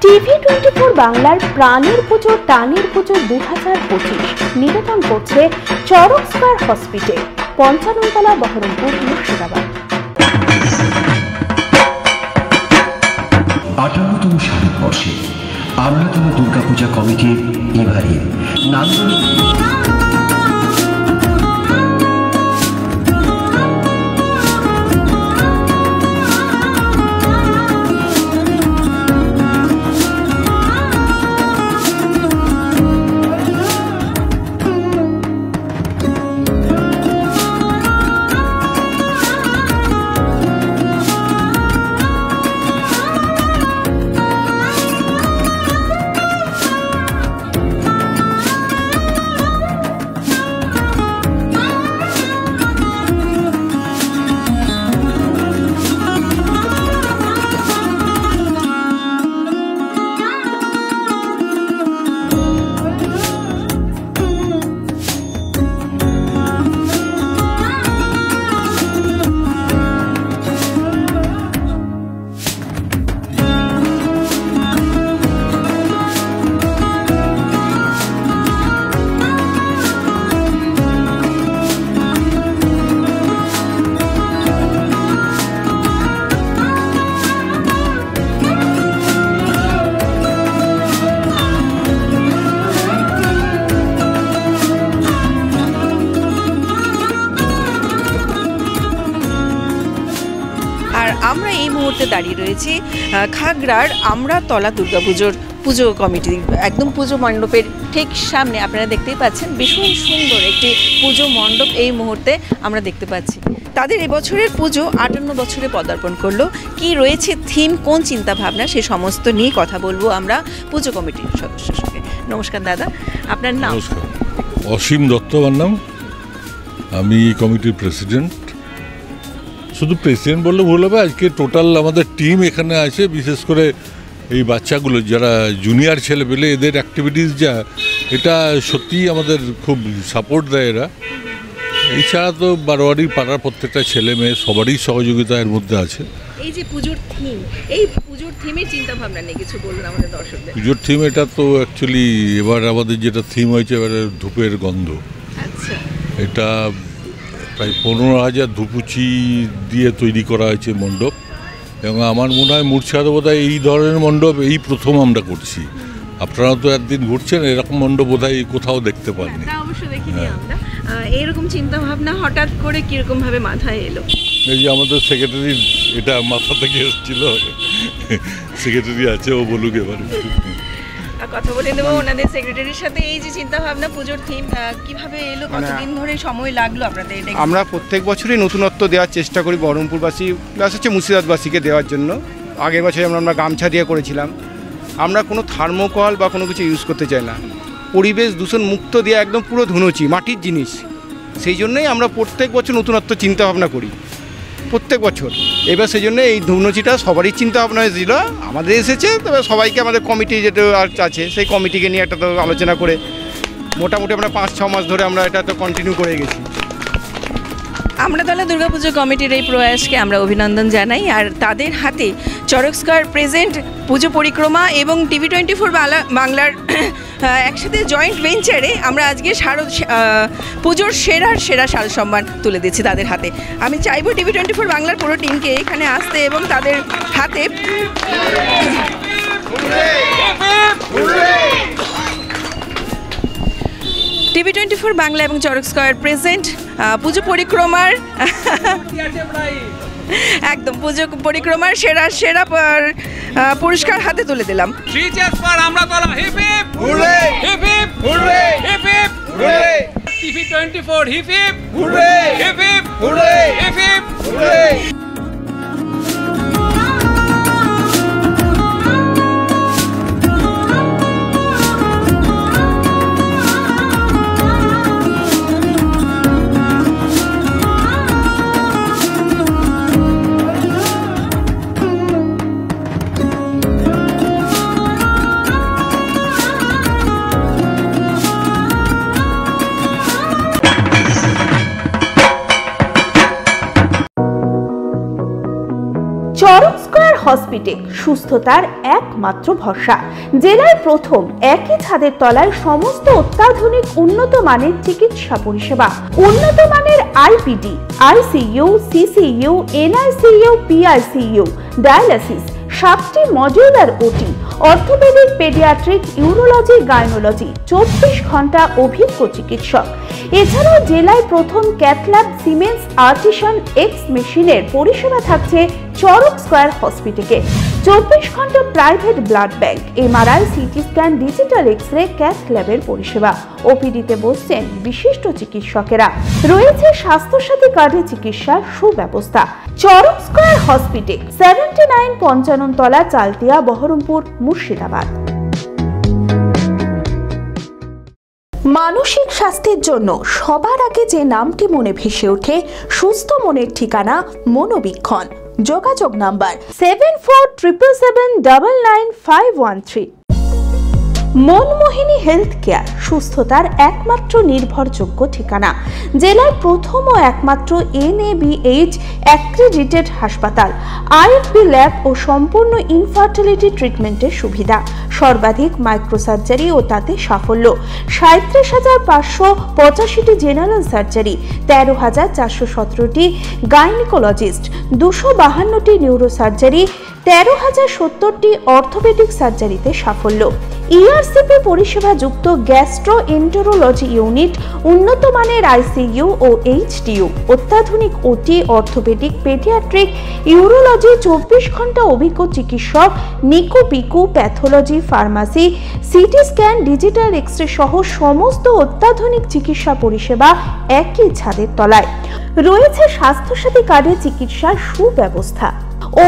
TV24 বাংলার প্রাণের পুজো টানের পুজো 2025 নিবেদন করছে চরক স্কয়ার হসপিটাল, 55 তলা, বহরমপুর, মুর্শিদাবাদ। 58তম সালবর্ষে আমরাতম দুর্গাপূজা কমিটির এবারে আমরা এই মুহূর্তে দাঁড়িয়ে রয়েছি খাগড়ার আমরাতলা দুর্গাপুজোর পুজো কমিটি, একদম পুজো মণ্ডপের ঠিক সামনে। আপনারা দেখতেই পাচ্ছেন ভীষণ সুন্দর একটি পুজো মণ্ডপ এই মুহূর্তে আমরা দেখতে পাচ্ছি। তাদের এবছরের পুজো 58 বছরে পদার্পণ করলো। কি রয়েছে থিম, কোন চিন্তা ভাবনা, সে সমস্ত নিয়ে কথা বলবো আমরা পুজো কমিটির সদস্যের সঙ্গে। নমস্কার দাদা, আপনার নাম? নমস্কার, অসীম দত্ত আমার নাম। আমি কমিটির প্রেসিডেন্ট। শুধু প্রেসিডেন্ট বললে ভুল হবে, আজকে টোটাল আমাদের টিম এখানে আছে। বিশেষ করে এই বাচ্চাগুলো যারা জুনিয়র ছেলে পেলে, এদের অ্যাক্টিভিটিস যা, এটা সত্যিই আমাদের খুব সাপোর্ট দেয় এরা। এছাড়া তো বারোয়ারি পাড়ার প্রত্যেকটা ছেলে মেয়ে সবারই সহযোগিতা এর মধ্যে আছে। এই যে পুজোর থিম, এই পুজোর থিমের চিন্তা ভাবনা নিয়ে কিছু বলুন আমাদের দর্শকদের। পুজোর থিম এটা তো অ্যাকচুয়ালি এবার আমাদের যেটা থিম হয়েছে এবারে ধূপের গন্ধ। আচ্ছা, এটা প্রায় 15,000 ধুপুচি দিয়ে তৈরি করা হয়েছে মণ্ডপ, এবং আমার মনে হয় মুর্শিদাবাদে বোধহয় এই ধরনের মণ্ডপ এই প্রথম আমরা করছি। আপনারা তো একদিন ঘুরছেন, এরকম মণ্ডপ বোধহয় কোথাও দেখতে পাননি। অবশ্যই দেখিনি আমরা। এইরকম চিন্তা ভাবনা হঠাৎ করে কিরকম ভাবে মাথায় এলো? এই যে আমাদের সেক্রেটারি, এটা মাথা থেকে এসেছিল। সেক্রেটারি আছে, ও বলুক এবারে। কথা বলে দেবো ওনাদের সেক্রেটারির সাথে। এই যে চিন্তা ভাবনা পুজোর থিম কিভাবে এলো, কতদিন ধরে সময় লাগলো আপনাদের? আমরা প্রত্যেক বছরই নতুনত্ব দেওয়ার চেষ্টা করি বহরমপুরবাসী প্লাস হচ্ছে মুর্শিদাবাদবাসীকে দেওয়ার জন্য। আগের বছরে আমরা গামছা দিয়ে করেছিলাম। আমরা কোনো থার্মোকল বা কোনো কিছু ইউজ করতে চাই না, পরিবেশ দূষণ মুক্ত দিয়ে একদম পুরো ধুনুচি মাটির জিনিস। সেই জন্যই আমরা প্রত্যেক বছর নতুনত্ব চিন্তা ভাবনা করি, প্রত্যেক বছর। এবার সেই জন্য এই ধুনুচিটা সবারই চিন্তা ভাবনা হয়েছিল, আমাদের এসেছে। তবে সবাইকে আমাদের কমিটি যেটা আছে সেই কমিটিকে নিয়ে একটা তো আলোচনা করে মোটামুটি আমরা 5-6 মাস ধরে আমরা এটা তো কন্টিনিউ করে গেছি। আমরাতলা দুর্গাপুজো কমিটির এই প্রয়াসকে আমরা অভিনন্দন জানাই। আর তাদের হাতে চরক স্কয়ার প্রেজেন্ট পুজো পরিক্রমা এবং TV24 বাংলার একসাথে জয়েন্ট ভেঞ্চারে আমরা আজকে পুজোর সেরা সাল সম্মান তুলে দিচ্ছি তাদের হাতে। আমি চাইবো TV24 বাংলার পুরো টিমকে এখানে আসতে এবং তাদের হাতে TV24 বাংলা এবং চরক স্কয়ার প্রেজেন্ট পুজো পরিক্রমার একদম পুজো পরিক্রমার সেরা পুরস্কার হাতে তুলে দিলাম। TV24 hip hip hurray, hip hip hurray, hip hip hurray. Hospital সুস্থতার একমাত্র ভরসা। জেলায় প্রথম একই ছাদের তলায় সমস্ত অত্যাধুনিক উন্নত মানের চিকিৎসা পরিষেবা, উন্নত মানের IPD, ICU, CCU, NICU, PICU, dialysis, 7টি modular OT, orthopaedic, paediatric, urology, gynaecology, 24 ঘন্টা অভিজ্ঞ চিকিৎসক। এছাড়াও জেলায় প্রথম ক্যাথল্যাব সিমেন্স আর্টিসান এক্স মেশিনের পরিষেবা থাকছে চরক স্কয়ার হসপিটালে। 24 ঘন্টা private blood bank, MRI, CT scan, digital X ray, cath ল্যাবের পরিষেবা। ওপিডিতে বসছেন বিশিষ্ট চিকিৎসকেরা। রয়েছে স্বাস্থ্যসাথী কার্ডে চিকিৎসার সুব্যবস্থা। Charak square hospital, 79 Panchanantala, Chaltia, Baharampur, Murshidabad. মানসিক স্বাস্থ্যের জন্য সবার আগে যে নামটি মনে ভেসে ওঠে, সুস্থ মনের ঠিকানা মনোবীক্ষণ। যোগাযোগ নাম্বার 7477799513। মনমোহিনী হেলথ কেয়ার, সুস্থতার একমাত্র নির্ভরযোগ্য ঠিকানা। জেলার প্রথম ও একমাত্র NABH অ্যাক্রেডিটেড হাসপাতাল, IFB ল্যাব ও সম্পূর্ণ ইনফার্টিলিটি ট্রিটমেন্টের সুবিধা, সর্বাধিক মাইক্রোসার্জারি ও তাতে সাফল্য, 37,585টি জেনারেল সার্জারি, 13,417টি গাইনিকোলজিস্ট, 252টি নিউরোসার্জারি, 13,070টি অর্থোপেডিক সার্জারিতে সাফল্য। ERCP পরিষেবা যুক্ত গ্যাস্ট্রোএন্টেরোলজি ইউনিট, উন্নত মানের ICU ও HDU, অত্যাধুনিক ওটি, অর্থোপেডিক, পেডিয়াট্রিক, ইউরোলজি, 24 ঘন্টা অভিজ্ঞ চিকিৎসক, NICU PICU, pathology, pharmacy, CT scan, digital X ray সহ সমস্ত অত্যাধুনিক চিকিৎসা পরিষেবা একই ছাদের তলায়। রয়েছে স্বাস্থ্যসাথী কার্ডে চিকিৎসার সুব্যবস্থা।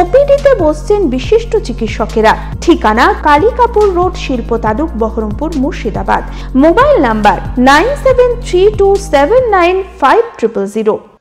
ওপিডিতে বসছেন বিশিষ্ট চিকিৎসকেরা। ঠিকানা কালিকাপুর রোড, শিল্প তালুক, বহরমপুর, মুর্শিদাবাদ। Mobile number 9732795000।